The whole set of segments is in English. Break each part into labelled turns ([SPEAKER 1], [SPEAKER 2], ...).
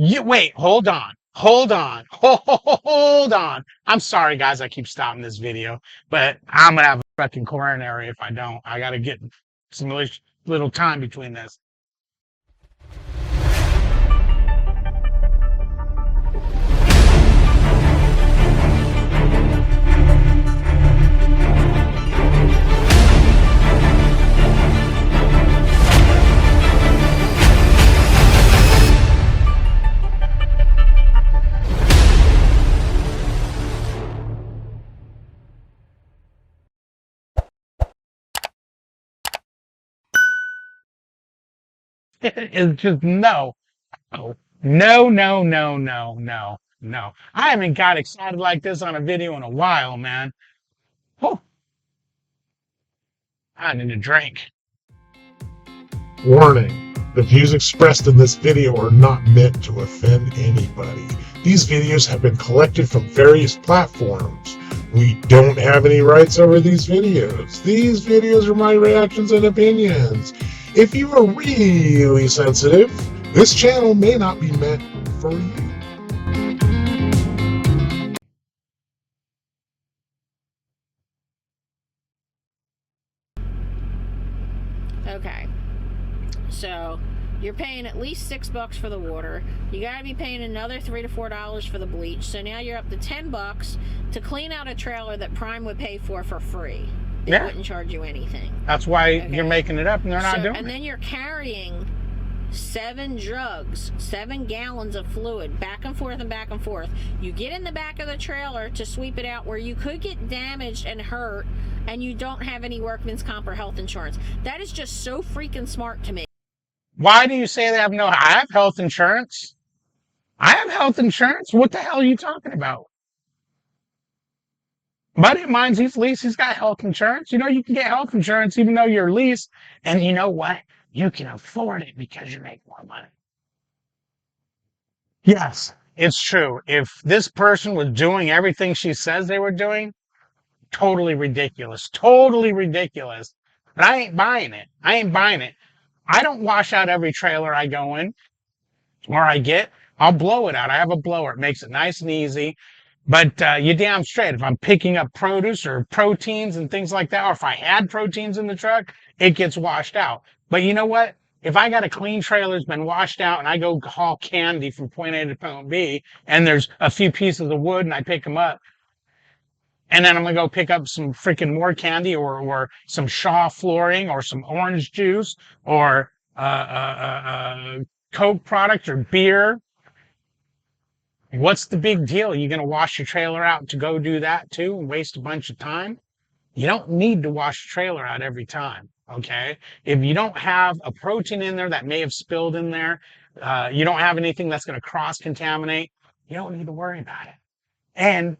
[SPEAKER 1] Wait, hold on. Hold on. Hold on. I'm sorry, guys. I keep stopping this video, but I'm gonna have a fucking coronary if I don't. I gotta get some little time between this. It's just no. Oh, no, no, no, no, no, no. I haven't got excited like this on a video in a while, man. Oh, I need a drink.
[SPEAKER 2] Warning: the views expressed in this video are not meant to offend anybody. These videos have been collected from various platforms. We don't have any rights over these videos. These videos are my reactions and opinions. If you are really sensitive, this channel may not be meant for you.
[SPEAKER 3] Okay, so you're paying at least $6 for the water. You gotta be paying another $3 to $4 for the bleach. So now you're up to $10 to clean out a trailer that Prime would pay for free. They wouldn't charge you anything.
[SPEAKER 1] That's why you're making it up and they're not doing it.
[SPEAKER 3] And then you're carrying 7 jugs, 7 gallons of fluid, back and forth and back and forth. You get in the back of the trailer to sweep it out where you could get damaged and hurt, and you don't have any workman's comp or health insurance. That is just so freaking smart to me.
[SPEAKER 1] Why do you say they have no? I have health insurance. I have health insurance. What the hell are you talking about? Buddy of mine's, he's leased. He's got health insurance. You know, you can get health insurance even though you're leased. And you know what? You can afford it because you make more money. Yes, it's true. If this person was doing everything she says they were doing, totally ridiculous. Totally ridiculous. But I ain't buying it. I ain't buying it. I don't wash out every trailer I go in or I get. I'll blow it out. I have a blower. It makes it nice and easy. But you're damn straight. If I'm picking up produce or proteins and things like that, or if I had proteins in the truck, it gets washed out. But you know what? If I got a clean trailer that's been washed out and I go haul candy from point A to point B and there's a few pieces of wood and I pick them up, and then I'm going to go pick up some freaking more candy or some Shaw flooring or some orange juice or Coke product or beer. What's the big deal? You're going to wash your trailer out to go do that too and waste a bunch of time? You don't need to wash the trailer out every time, okay? If you don't have a protein in there that may have spilled in there, you don't have anything that's going to cross-contaminate, you don't need to worry about it. And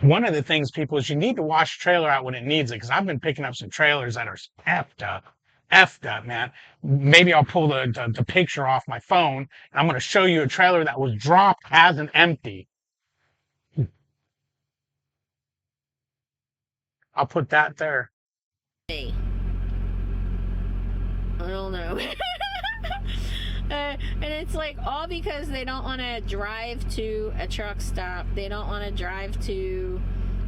[SPEAKER 1] one of the things, people, is you need to wash the trailer out when it needs it, because I've been picking up some trailers that are effed up, man. Maybe I'll pull the picture off my phone, and I'm going to show you a trailer that was dropped as an empty. I'll put that there.
[SPEAKER 3] I don't know. And it's like all because they don't want to drive to a truck stop. They don't want to drive to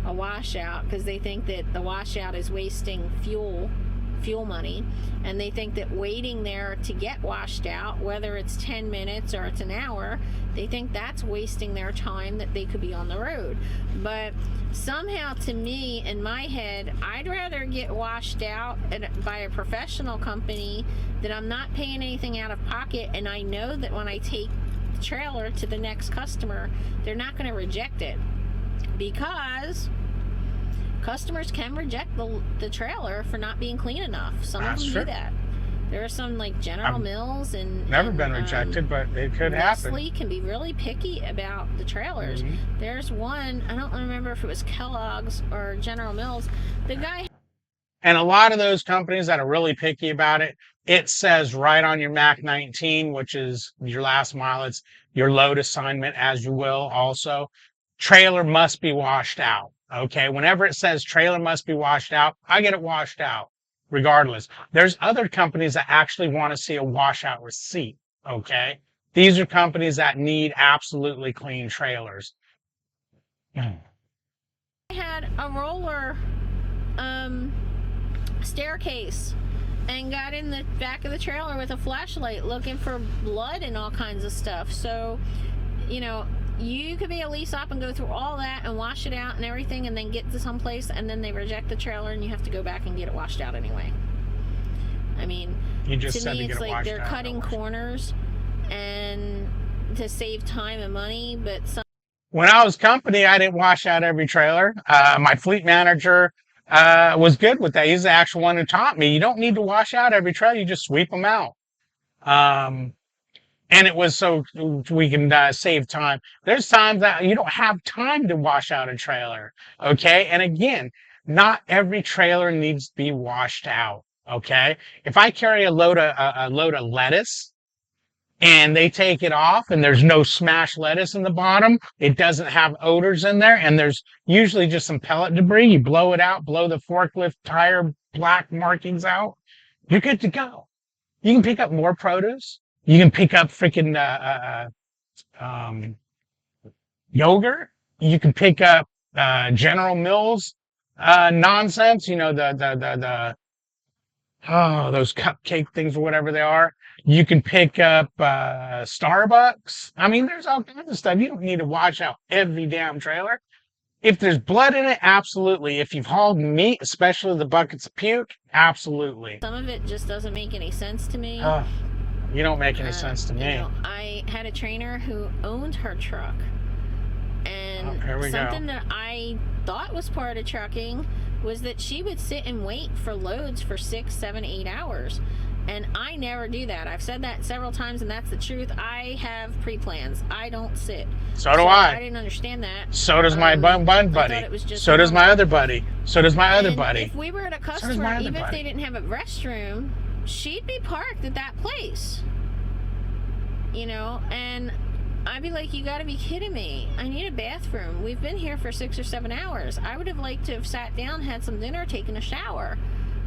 [SPEAKER 3] a washout because they think that the washout is wasting fuel money, and they think that waiting there to get washed out, whether it's 10 minutes or it's an hour, they think that's wasting their time that they could be on the road. But somehow, to me, in my head, I'd rather get washed out by a professional company that I'm not paying anything out of pocket, and I know that when I take the trailer to the next customer, they're not going to reject it, because customers can reject the trailer for not being clean enough. Some of them do that. There are some, like General Mills and
[SPEAKER 1] never been rejected, but it could happen.
[SPEAKER 3] Nestle can be really picky about the trailers. There's one, I don't remember if it was Kellogg's or General Mills. The guy.
[SPEAKER 1] And a lot of those companies that are really picky about it, it says right on your MAC 19, which is your last mile, it's your load assignment, as you will also. Trailer must be washed out. Okay, whenever it says trailer must be washed out, I get it washed out, regardless. There's other companies that actually want to see a washout receipt, okay? These are companies that need absolutely clean trailers.
[SPEAKER 3] I had a roller staircase and got in the back of the trailer with a flashlight looking for blood and all kinds of stuff. So, you know, you could be a lease op and go through all that and wash it out and everything, and then get to some place and then they reject the trailer and you have to go back and get it washed out anyway. I mean,
[SPEAKER 1] You just
[SPEAKER 3] to
[SPEAKER 1] said
[SPEAKER 3] me,
[SPEAKER 1] to
[SPEAKER 3] it's
[SPEAKER 1] get it
[SPEAKER 3] like
[SPEAKER 1] washed
[SPEAKER 3] they're
[SPEAKER 1] out.
[SPEAKER 3] cutting corners and to save time and money, but some
[SPEAKER 1] When I was company, I didn't wash out every trailer. My fleet manager was good with that. He's the actual one who taught me. You don't need to wash out every trailer. You just sweep them out. And it was so we can save time. There's times that you don't have time to wash out a trailer. Okay. And again, not every trailer needs to be washed out. Okay. If I carry a load of lettuce, and they take it off and there's no smashed lettuce in the bottom, it doesn't have odors in there, and there's usually just some pellet debris, you blow it out, blow the forklift tire black markings out, you're good to go. You can pick up more produce. You can pick up freaking yogurt. You can pick up General Mills nonsense, you know, those cupcake things or whatever they are. You can pick up Starbucks. I mean, there's all kinds of stuff. You don't need to wash out every damn trailer. If there's blood in it, absolutely. If you've hauled meat, especially the buckets of puke, absolutely.
[SPEAKER 3] some of it just doesn't make any sense to me.
[SPEAKER 1] You don't make any sense to me.
[SPEAKER 3] You know, I had a trainer who owned her truck, and
[SPEAKER 1] Here we
[SPEAKER 3] something
[SPEAKER 1] go.
[SPEAKER 3] that I thought was part of trucking was that she would sit and wait for loads for 6, 7, 8 hours. And I never do that. I've said that several times, and that's the truth. I have pre-plans. I don't sit.
[SPEAKER 1] So do I.
[SPEAKER 3] I didn't understand that.
[SPEAKER 1] So does my bun buddy.
[SPEAKER 3] it was just
[SPEAKER 1] So does my
[SPEAKER 3] normal.
[SPEAKER 1] other buddy. So does my other
[SPEAKER 3] And
[SPEAKER 1] buddy.
[SPEAKER 3] if we were at a
[SPEAKER 1] does my
[SPEAKER 3] customer,
[SPEAKER 1] other
[SPEAKER 3] even if
[SPEAKER 1] buddy.
[SPEAKER 3] they didn't have a restroom, she'd be parked at that place. You know, and I'd be like, you gotta be kidding me. I need a bathroom. We've been here for 6 or 7 hours. I would have liked to have sat down, had some dinner, taken a shower.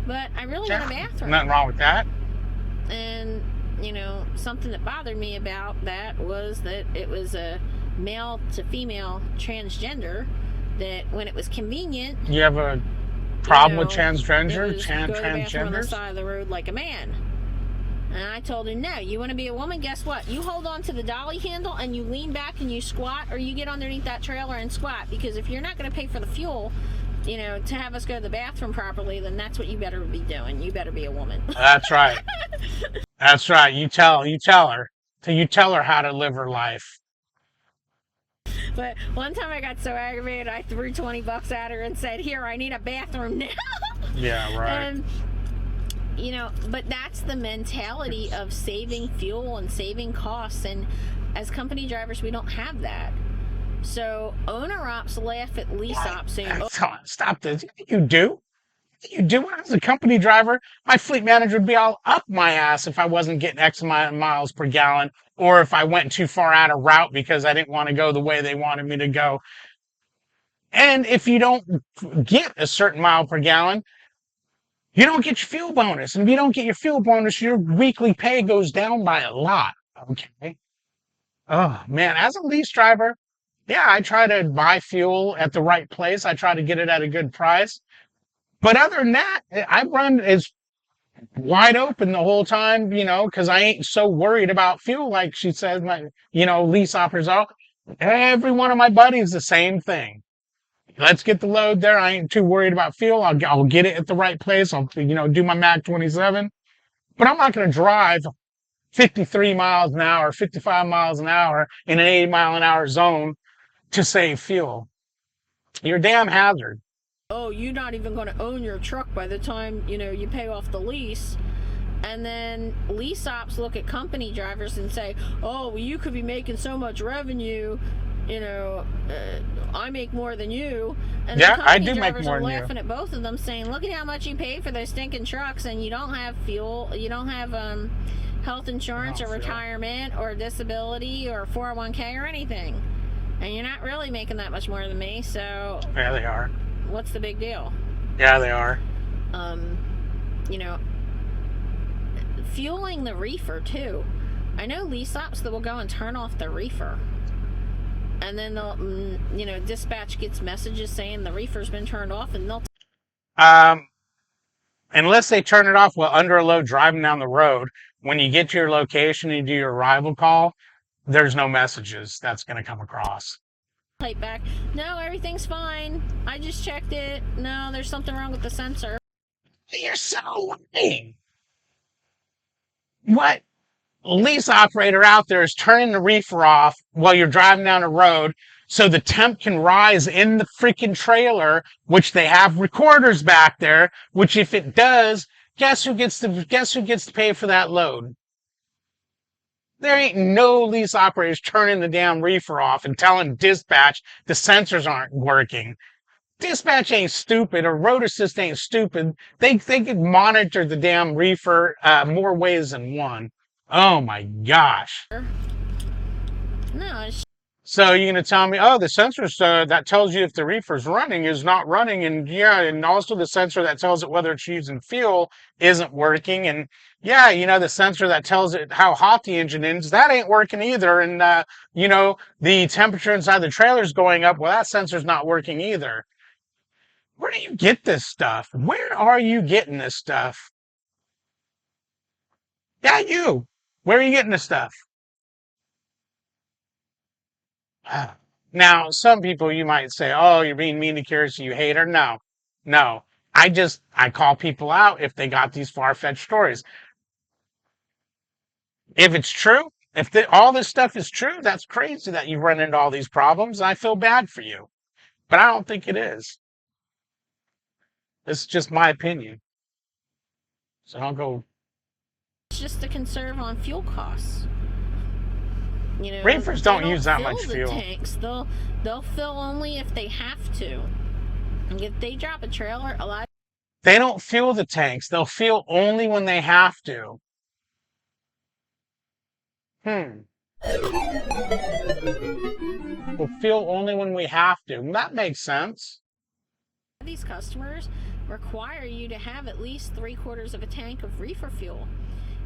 [SPEAKER 3] But I really want a bathroom.
[SPEAKER 1] Nothing wrong with that.
[SPEAKER 3] And, you know, something that bothered me about that was that it was a male to female transgender, that when it was convenient,
[SPEAKER 1] You have a problem with
[SPEAKER 3] it
[SPEAKER 1] transgender?
[SPEAKER 3] was go to the bathroom on the
[SPEAKER 1] Transgenders?
[SPEAKER 3] side of the road like a man. And I told her, no, you want to be a woman? Guess what? You hold on to the dolly handle and you lean back and you squat, or you get underneath that trailer and squat. Because if you're not going to pay for the fuel, you know, to have us go to the bathroom properly, then that's what you better be doing. You better be a woman.
[SPEAKER 1] That's right. That's right. You tell her. So you tell her how to live her life.
[SPEAKER 3] But one time I got so aggravated, I threw $20 at her and said, here, I need a bathroom now.
[SPEAKER 1] Yeah, right.
[SPEAKER 3] And, you know, but that's the mentality of saving fuel and saving costs. And as company drivers, we don't have that. So owner ops laugh at lease ops saying,
[SPEAKER 1] Stop this. You do. You do. When I was a company driver, my fleet manager would be all up my ass if I wasn't getting X amount of miles per gallon, or if I went too far out of route because I didn't want to go the way they wanted me to go. And if you don't get a certain mile per gallon, you don't get your fuel bonus. And if you don't get your fuel bonus, your weekly pay goes down by a lot. Okay. Oh, man. As a lease driver, yeah, I try to buy fuel at the right place. I try to get it at a good price. But other than that, I run as wide open the whole time, you know, because I ain't so worried about fuel like she says, my, you know, lease offers are. Every one of my buddies, the same thing. Let's get the load there. I ain't too worried about fuel. I'll get it at the right place. I'll, you know, do my Mac 27. But I'm not going to drive 53 miles an hour, 55 miles an hour in an 80 mile an hour zone to save fuel. You're a damn hazard.
[SPEAKER 3] oh, you're not even going to own your truck by the time, you know, you pay off the lease. And then lease ops look at company drivers and say, oh, well, you could be making so much revenue, you know, I make more than you. And
[SPEAKER 1] Yeah,
[SPEAKER 3] the
[SPEAKER 1] I
[SPEAKER 3] company
[SPEAKER 1] do make
[SPEAKER 3] drivers
[SPEAKER 1] more
[SPEAKER 3] are
[SPEAKER 1] than you.
[SPEAKER 3] laughing at both of them, saying, look at how much you pay for those stinking trucks, and you don't have fuel, you don't have health insurance or retirement or disability or 401k or anything. And you're not really making that much more than me, so
[SPEAKER 1] Yeah, they are.
[SPEAKER 3] what's the big deal?
[SPEAKER 1] Yeah, they are.
[SPEAKER 3] You know, fueling the reefer too. I know lease ops that will go and turn off the reefer. And then they'll, you know, dispatch gets messages saying the reefer's been turned off, and they'll...
[SPEAKER 1] Unless they turn it off while under a load driving down the road, when you get to your location and you do your arrival call, there's no messages that's going to come across.
[SPEAKER 3] Type back, no, everything's fine. I just checked it. No, there's something wrong with the sensor.
[SPEAKER 1] You're so lame. What lease operator out there is turning the reefer off while you're driving down the road so the temp can rise in the freaking trailer, which they have recorders back there, which if it does, guess who gets to pay for that load? There ain't no lease operators turning the damn reefer off and telling dispatch the sensors aren't working. Dispatch ain't stupid, or road assist ain't stupid. They can monitor the damn reefer more ways than one. Oh my gosh.
[SPEAKER 3] No, it's...
[SPEAKER 1] So you're going to tell me, oh, the sensor that tells you if the reefer's running is not running, and yeah, and also the sensor that tells it whether it's using fuel isn't working, and yeah, you know, the sensor that tells it how hot the engine is, that ain't working either, and you know, the temperature inside the trailer's going up, well, that sensor's not working either. Where do you get this stuff? Where are you getting this stuff? Yeah, you. Where are you getting this stuff? Now, some people you might say, oh, you're being mean to Kearsey, you hate her. No, no. I call people out if they got these far-fetched stories. If it's true, if all this stuff is true, that's crazy that you run into all these problems. I feel bad for you. But I don't think it is. This is just my opinion. So I'll go.
[SPEAKER 3] It's just to conserve on fuel costs. You know,
[SPEAKER 1] reefers don't use that much fuel.
[SPEAKER 3] Tanks. They'll fill only if they have to. And if they drop a trailer, a lot.
[SPEAKER 1] They don't fuel the tanks. They'll fuel only when they have to. We'll fuel only when we have to. That makes sense.
[SPEAKER 3] These customers require you to have at least 3/4 of a tank of reefer fuel.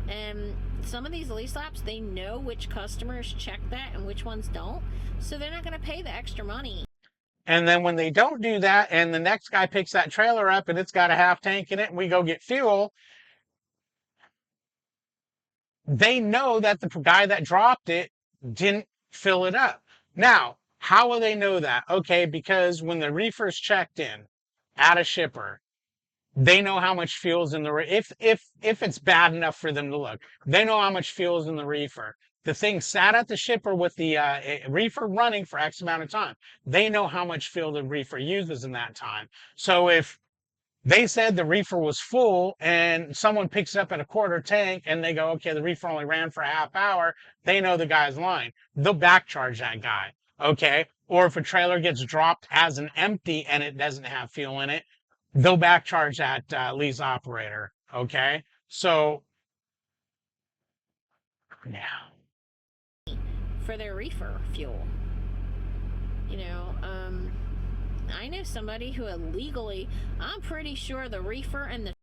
[SPEAKER 3] And some of these lease ops, they know which customers check that and which ones don't. So they're not going to pay the extra money.
[SPEAKER 1] And then when they don't do that and the next guy picks that trailer up and it's got a half tank in it and we go get fuel, they know that the guy that dropped it didn't fill it up. Now, how will they know that? Okay, because when the reefer's checked in at a shipper, they know how much fuel's in the if it's bad enough for them to look. They know how much fuel's in the reefer. The thing sat at the shipper with the reefer running for X amount of time. They know how much fuel the reefer uses in that time. So if they said the reefer was full and someone picks it up at a 1/4 tank and they go, okay, the reefer only ran for a half hour, they know the guy's lying. They'll back charge that guy. Okay. Or if a trailer gets dropped as an empty and it doesn't have fuel in it, they'll back charge that lease operator. Okay. So now
[SPEAKER 3] for their reefer fuel, you know, I know somebody who illegally, I'm pretty sure the reefer and the...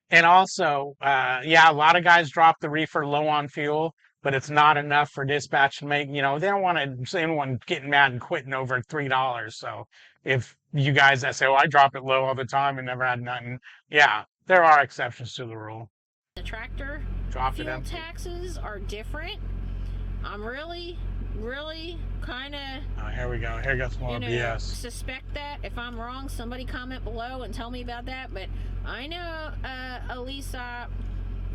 [SPEAKER 1] And also, yeah, a lot of guys drop the reefer low on fuel, but it's not enough for dispatch to make, you know, they don't want anyone getting mad and quitting over $3. So if you guys that say, oh, I drop it low all the time and never had nothing, yeah, there are exceptions to the rule.
[SPEAKER 3] The tractor fuel taxes are different. I'm really kind of...
[SPEAKER 1] Oh, here we go. Here goes more BS.
[SPEAKER 3] Suspect that. If I'm wrong, somebody comment below and tell me about that. But I know a lease op,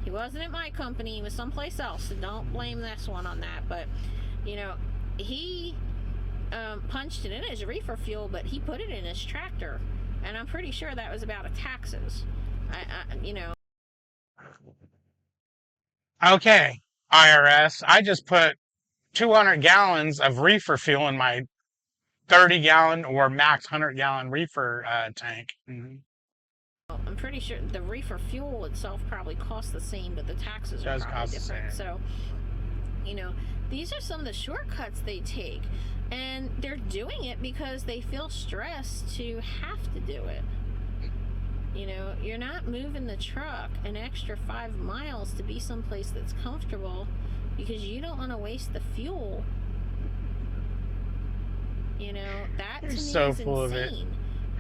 [SPEAKER 3] he wasn't at my company, he was someplace else, so don't blame this one on that. But, you know, he punched it in as reefer fuel, but he put it in his tractor. And I'm pretty sure that was about taxes. You know.
[SPEAKER 1] Okay, IRS, I just put 200 gallons of reefer fuel in my 30-gallon or max 100-gallon reefer tank.
[SPEAKER 3] I'm pretty sure the reefer fuel itself probably costs the same, but the taxes are probably different. So, you know, these are some of the shortcuts they take, and they're doing it because they feel stressed to have to do it. You know, you're not moving the truck an extra 5 miles to be someplace that's comfortable because you don't want to waste the fuel. You know, that
[SPEAKER 1] You're
[SPEAKER 3] to me
[SPEAKER 1] so
[SPEAKER 3] is
[SPEAKER 1] full of it.
[SPEAKER 3] insane.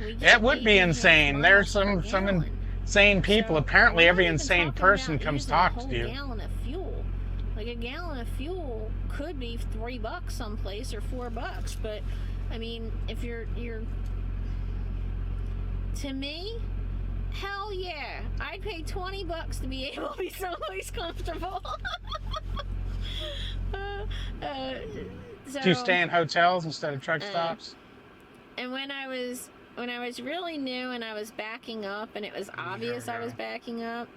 [SPEAKER 3] We
[SPEAKER 1] It
[SPEAKER 3] get
[SPEAKER 1] would be
[SPEAKER 3] 8.5
[SPEAKER 1] insane. There's
[SPEAKER 3] miles per
[SPEAKER 1] some
[SPEAKER 3] gallon.
[SPEAKER 1] insane people.
[SPEAKER 3] So
[SPEAKER 1] Apparently,
[SPEAKER 3] we're
[SPEAKER 1] every
[SPEAKER 3] not even
[SPEAKER 1] insane
[SPEAKER 3] talking
[SPEAKER 1] person
[SPEAKER 3] about
[SPEAKER 1] comes
[SPEAKER 3] using a
[SPEAKER 1] talk
[SPEAKER 3] whole
[SPEAKER 1] to you.
[SPEAKER 3] gallon of fuel. Like a gallon of fuel could be $3 someplace or $4, but I mean, if you're to me, hell yeah, I'd pay $20 to be able to be someplace comfortable. So,
[SPEAKER 1] Do you stay in hotels instead of truck stops?
[SPEAKER 3] And when I was really new and I was backing up and it was obvious I was backing up,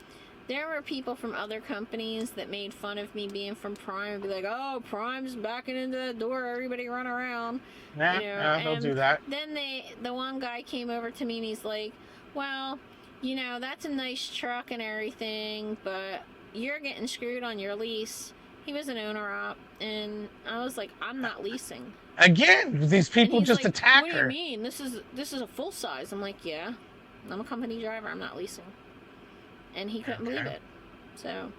[SPEAKER 3] there were people from other companies that made fun of me being from Prime and be like, "Oh, Prime's backing into the door, everybody run around."
[SPEAKER 1] Yeah,
[SPEAKER 3] You know,
[SPEAKER 1] they'll do that.
[SPEAKER 3] Then the one guy came over to me and he's like, "Well, you know, that's a nice truck and everything, but you're getting screwed on your lease." He was an owner-op, and I was like, "I'm not leasing."
[SPEAKER 1] Again, these people
[SPEAKER 3] and he's
[SPEAKER 1] just
[SPEAKER 3] like,
[SPEAKER 1] attack
[SPEAKER 3] "What do you
[SPEAKER 1] her.
[SPEAKER 3] mean? This is a full size." I'm like, "Yeah, I'm a company driver. I'm not leasing." And he couldn't believe it. So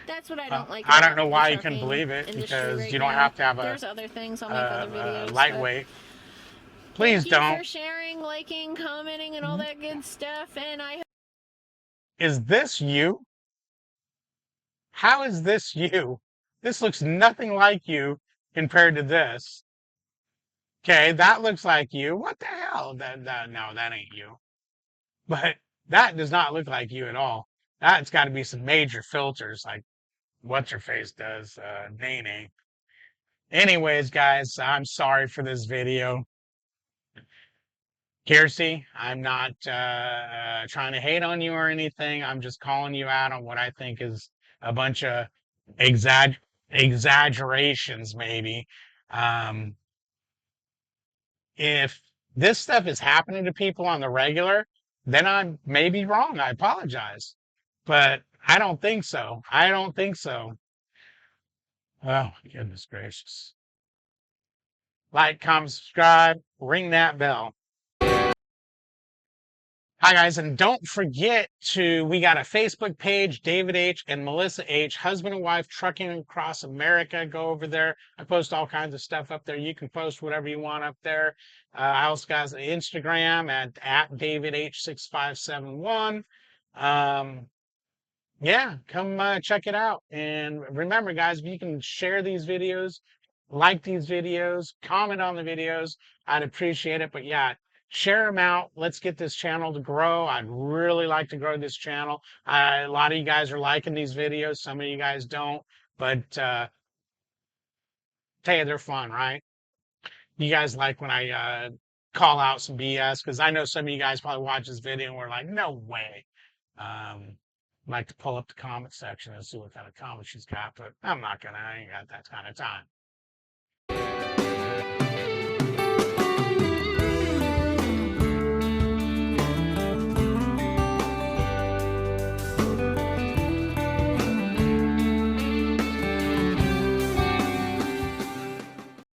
[SPEAKER 3] that's what I don't like.
[SPEAKER 1] I don't know
[SPEAKER 3] about
[SPEAKER 1] why
[SPEAKER 3] the
[SPEAKER 1] you can believe it,
[SPEAKER 3] industry
[SPEAKER 1] because
[SPEAKER 3] right
[SPEAKER 1] you don't
[SPEAKER 3] now.
[SPEAKER 1] have to have
[SPEAKER 3] There's other things. I'll make other videos.
[SPEAKER 1] lightweight. Please
[SPEAKER 3] thank
[SPEAKER 1] don't.
[SPEAKER 3] you for sharing, liking, commenting, and all that good stuff. And I.
[SPEAKER 1] Is this you? How is this you? This looks nothing like you compared to this. Okay, that looks like you. What the hell? No, that ain't you. But that does not look like you at all. That's got to be some major filters, like what's her face does, Nene. Anyways, guys, I'm sorry for this video. Kearsey, I'm not trying to hate on you or anything. I'm just calling you out on what I think is a bunch of exaggerations, maybe. Um, if this stuff is happening to people on the regular, then I'm maybe wrong. I apologize. But I don't think so. I don't think so. Oh, goodness gracious. Like, comment, subscribe, ring that bell. Hi guys, and don't forget we got a Facebook page, David H. and Melissa H., husband and wife trucking across America. Go over there. I post all kinds of stuff up there. You can post whatever you want up there. I also got an Instagram at David H6571. Yeah, come check it out. And remember, guys, if you can share these videos, like these videos, comment on the videos, I'd appreciate it. But yeah, share them out. Let's get this channel to grow. I'd really like to grow this channel. A lot of you guys are liking these videos. Some of you guys don't. But tell you, they're fun, right? You guys like when I call out some BS, because I know some of you guys probably watch this video and we're like, no way. Like to pull up the comment section and see what kind of comments she's got, but I'm not gonna. I ain't got that kind of time.